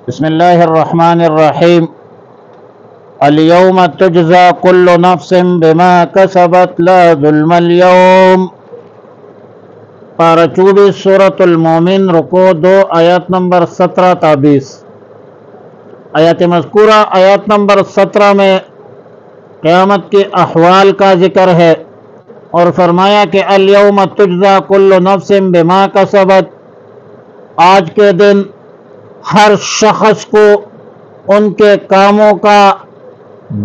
بسم اللہ الرحمن الرحیم اليوم تجزى كل نفس بما كسبت لا ظلم اليوم۔ پارہ 24 سورۃ المومن، رکوع 2، آیات نمبر 17 تا 20۔ آیات مذکورہ آیات نمبر 17 میں قیامت کے احوال کا ذکر ہے، اور فرمایا کہ الیوم تجزى كل نفس بما كسبت، آج کے دن ہر شخص کو ان کے کاموں کا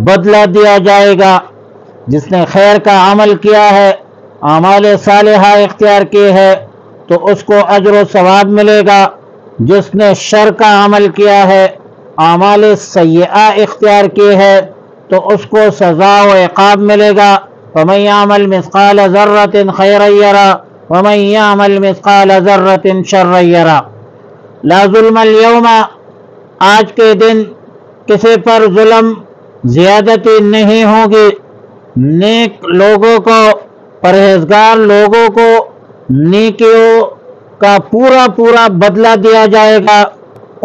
بدلہ دیا جائے گا۔ جس نے خیر کا عمل کیا ہے، اعمال صالحہ اختیار کی ہے، تو اس کو اجر و ثواب ملے گا۔ جس نے شر کا عمل کیا ہے، اعمال سیئہ اختیار کی ہے، تو اس کو سزا و عقاب ملے گا۔ وَمَن يَعْمَلْ مِثْقَالَ ذَرَّةٍ خَيْرًا يَرَهُ وَمَن يَعْمَلْ مِثْقَالَ ذَرَّةٍ شَرًّا يَرَهُ۔ لا ظلم اليوم، آج کے دن کسی پر ظلم زیادتی نہیں ہوگی۔ نیک لوگوں کو، پرہیزگار لوگوں کو نیکیوں کا پورا بدلہ دیا جائے گا۔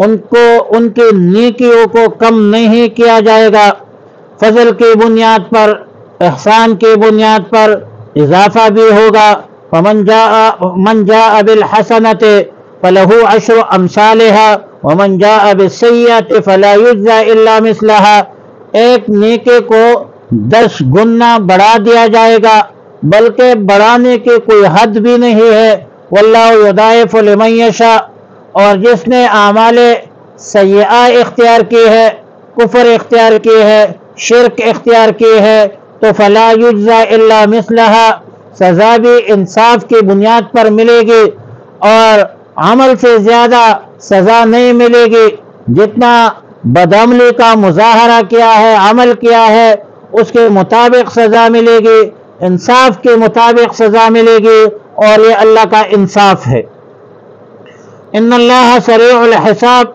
ان کو ان کی نیکیوں کو کم نہیں کیا جائے گا۔ فضل کی بنیاد پر، احسان کی بنیاد پر اضافہ بھی ہوگا۔ فمن جاء بالحسنة فله عشر امثالها ومن جاء بالسیئة فلا یجزى الا مثلها۔ ایک نیکی کو 10 گنا بڑھا دیا جائے گا، بلکہ بڑھانے کی کوئی حد بھی نہیں ہے۔ واللہ یضاعف لمن یشاء، اور جس نے اعمال سیئہ اختیار کی ہے، کفر اختیار کی ہے، شرک اختیار کی ہے، تو فلا یجزى الا مثلها، سزا بھی انصاف کی بنیاد پر ملے گی، اور عمل سے زیادہ سزا نہیں ملے گی۔ جتنا بدعملی کا مظاہرہ کیا ہے، عمل کیا ہے، اس کے مطابق سزا ملے گی، انصاف کے مطابق سزا ملے گی، اور یہ اللہ کا انصاف ہے۔ ان اللہ سریع الحساب،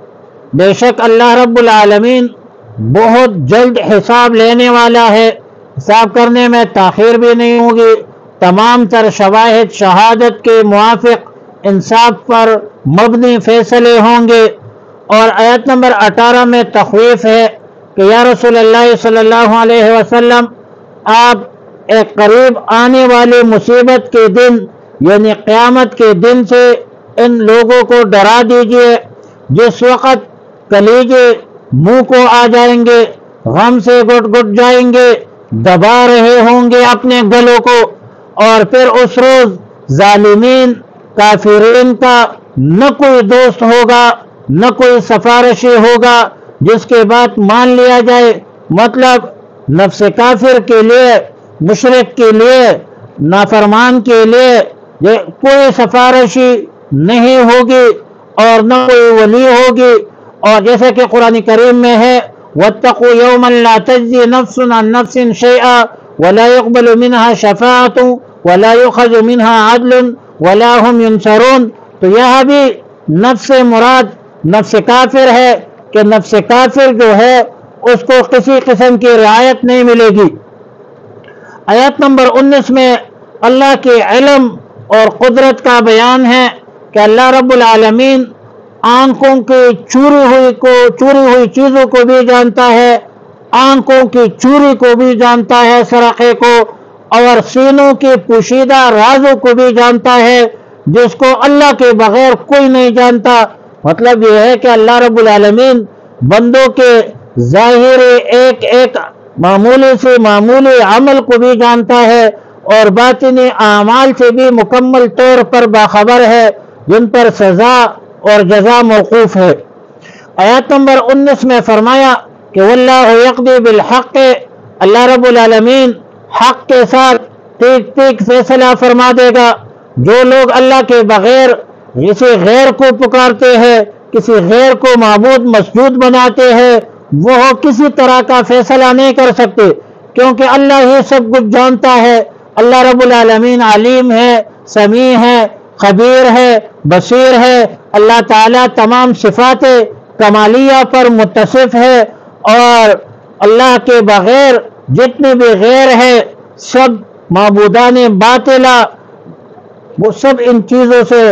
بے شک اللہ رب العالمین بہت جلد حساب لینے والا ہے، حساب کرنے میں تاخیر بھی نہیں ہوگی۔ تمام تر شواہد شہادت کے موافق انصاف پر مبنی فیصلے ہوں گے۔ اور آیت نمبر 18 میں تخویف ہے کہ یا رسول اللہ صلی اللہ علیہ وسلم، آپ ایک قریب آنے والی مصیبت کے دن یعنی قیامت کے دن سے ان لوگوں کو ڈرا دیجئے جس وقت کلیجے منہ کو آ جائیں گے، غم سے گٹ جائیں گے، دبا رہے ہوں گے اپنے گلوں کو، اور پھر اس روز ظالمین کافرین کا نہ کوئی دوست ہوگا، نہ کوئی سفارشی ہوگا جس کے بات مان لیا جائے۔ مطلب نفس کافر کے لیے، مشرک کے لیے، نافرمان کے لیے کوئی سفارشی نہیں ہوگی اور نہ کوئی ولی ہوگی۔ اور جیسے کہ قرآن کریم میں ہے وَاتَّقُوا يَوْمًا لَا تَجْزِي نَفْسٌ عَن نَفْسٍ شَيْئًا وَلَا يُقْبَلُ مِنْهَا شَفَاعَةٌ وَلَا يُؤْخَذُ مِنْهَا عَدْلٌ وَلَا هُمْ يُنصَرُونَ۔ تو یہاں بھی نفس مراد نفس کافر ہے کہ نفس کافر جو ہے اس کو کسی قسم کی رعایت نہیں ملے گی۔ آیت نمبر 19 میں اللہ کے علم اور قدرت کا بیان ہے کہ اللہ رب العالمین آنکھوں کی چوری ہوئی چیزوں کو بھی جانتا ہے، آنکھوں کی چوری کو بھی جانتا ہے، سرقے کو، اور سینوں کے پوشیدہ رازوں کو بھی جانتا ہے جس کو اللہ کے بغیر کوئی نہیں جانتا۔ مطلب یہ ہے کہ اللہ رب العالمین بندوں کے ظاہری ایک معمولی سے معمولی عمل کو بھی جانتا ہے، اور باطنی اعمال سے بھی مکمل طور پر باخبر ہے جن پر سزا اور جزا موقوف ہے۔ آیت نمبر 19 میں فرمایا کہ واللہ یقضی بالحق، اللہ رب العالمین حق کے ساتھ ٹھیک فیصلہ فرما دے گا۔ جو لوگ اللہ کے بغیر کسی غیر کو پکارتے ہیں، کسی غیر کو معبود مسجود بناتے ہیں، وہ کسی طرح کا فیصلہ نہیں کر سکتے، کیونکہ اللہ ہی سب کچھ جانتا ہے۔ اللہ رب العالمین علیم ہے، سمیع ہے، خبیر ہے، بصیر ہے۔ اللہ تعالیٰ تمام صفات کمالیہ پر متصف ہے، اور اللہ کے بغیر جتنے بھی غیر ہے سب معبودان باطلہ، وہ سب ان چیزوں سے،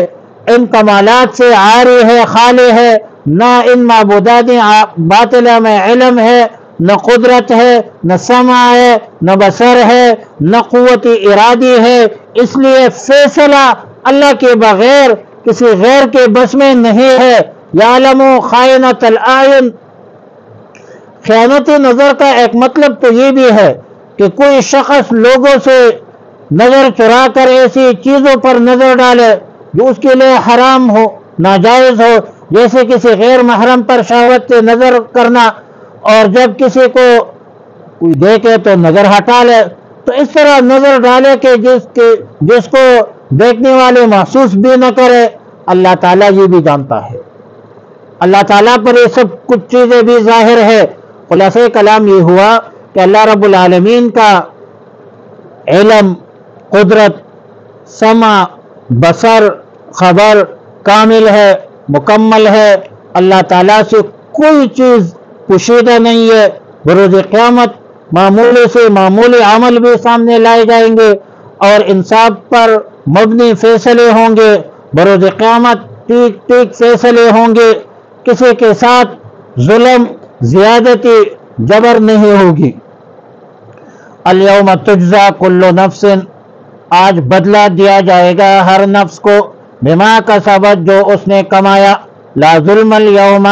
ان کمالات سے عاری ہے، خالی ہے، نہ ان معبودات باطلہ میں علم ہے، نہ قدرت ہے، نہ سمع ہے، نہ بصر ہے، نہ قوت ارادی ہے۔ اس لیے فیصلہ اللہ کے بغیر کسی غیر کے بس میں نہیں ہے۔ یعلم خائنۃ الاعین، خیانت نظر کا ایک مطلب تو یہ بھی ہے کہ کوئی شخص لوگوں سے نظر چرا کر ایسی چیزوں پر نظر ڈالے جو اس کے لیے حرام ہو، ناجائز ہو، جیسے کسی غیر محرم پر شہوت سے نظر کرنا، اور جب کسی کو کوئی دیکھے تو نظر ہٹا لے۔ تو اس طرح نظر ڈالے کہ جس کو دیکھنے والے محسوس بھی نہ کرے، اللہ تعالیٰ یہ بھی جانتا ہے۔ اللہ تعالیٰ پر یہ سب کچھ چیزیں بھی ظاہر ہے۔ خلاصہ کلام یہ ہوا کہ اللہ رب العالمین کا علم، قدرت، سمع، بصر، خبر کامل ہے، مکمل ہے۔ اللہ تعالیٰ سے کوئی چیز پوشیدہ نہیں ہے۔ بروز قیامت معمولی سے معمولی عمل بھی سامنے لائے جائیں گے اور انصاف پر مبنی فیصلے ہوں گے۔ بروز قیامت ٹھیک ٹھیک فیصلے ہوں گے، کسی کے ساتھ ظلم، زیادتی، جبر نہیں ہوگی۔ الیوم تجزا کل نفس، آج بدلہ دیا جائے گا ہر نفس کو، بما کسبت، جو اس نے کمایا، لا ظلم الیوم،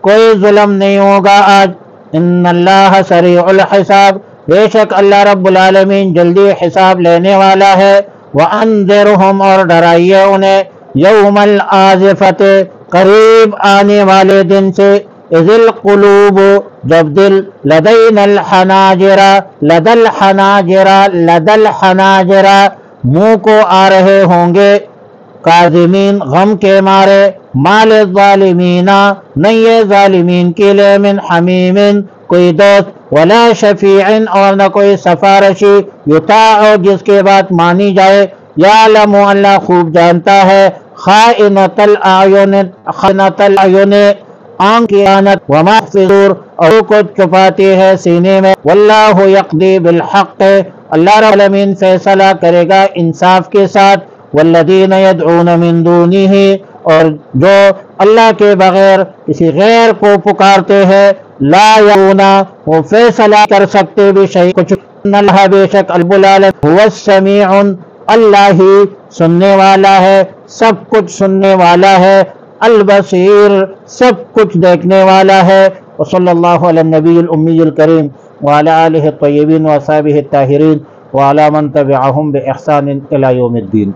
کوئی ظلم نہیں ہوگا آج۔ ان اللہ سریع الحساب، بے شک اللہ رب العالمین جلدی حساب لینے والا ہے۔ وانذرہم، اور ڈرائیے انہیں، یوم الآزفۃ، قریب آنے والے دن سے، اذ القلوب، جب دل، لدین الحناجر، لد الحناجر، لد الحناجر، منہ کو آ رہے ہوں گے، کاظمین، غم کے مارے، مال الظالمین، نہیں ہے ظالمین کے لیے، من حمیم، کوئی دوست، ولا شفیع، اور نہ کوئی سفارشی، یطاع، جس کے بات مانی جائے، یعلم، اللہ خوب جانتا ہے، خائنۃ الاعین، خائنۃ الاعین، آنکھ کی خیانت، وما فی الصدور، اور کو چھپاتی ہے سینے میں، واللہ یقضی بالحق، اللہ رب العالمین فیصلہ کرے گا انصاف کے ساتھ، والذین یدعون من دونہ، اور جو اللہ کے بغیر کسی غیر کو پکارتے ہیں، لا یعون، وہ فیصلہ کر سکتے بھی شیء کچھ، ان اللہ، بے شک رب العالمین، هو السمیع، اللہ ہی سننے والا ہے، سب کچھ سننے والا ہے، البصیر، سب کچھ دیکھنے والا ہے۔ وصلی اللہ علی النبی الامی الکریم وعلی آلہ الطیبین واصحابہ الطاہرین وعلی من تبعہم بإحسان الی یوم الدین۔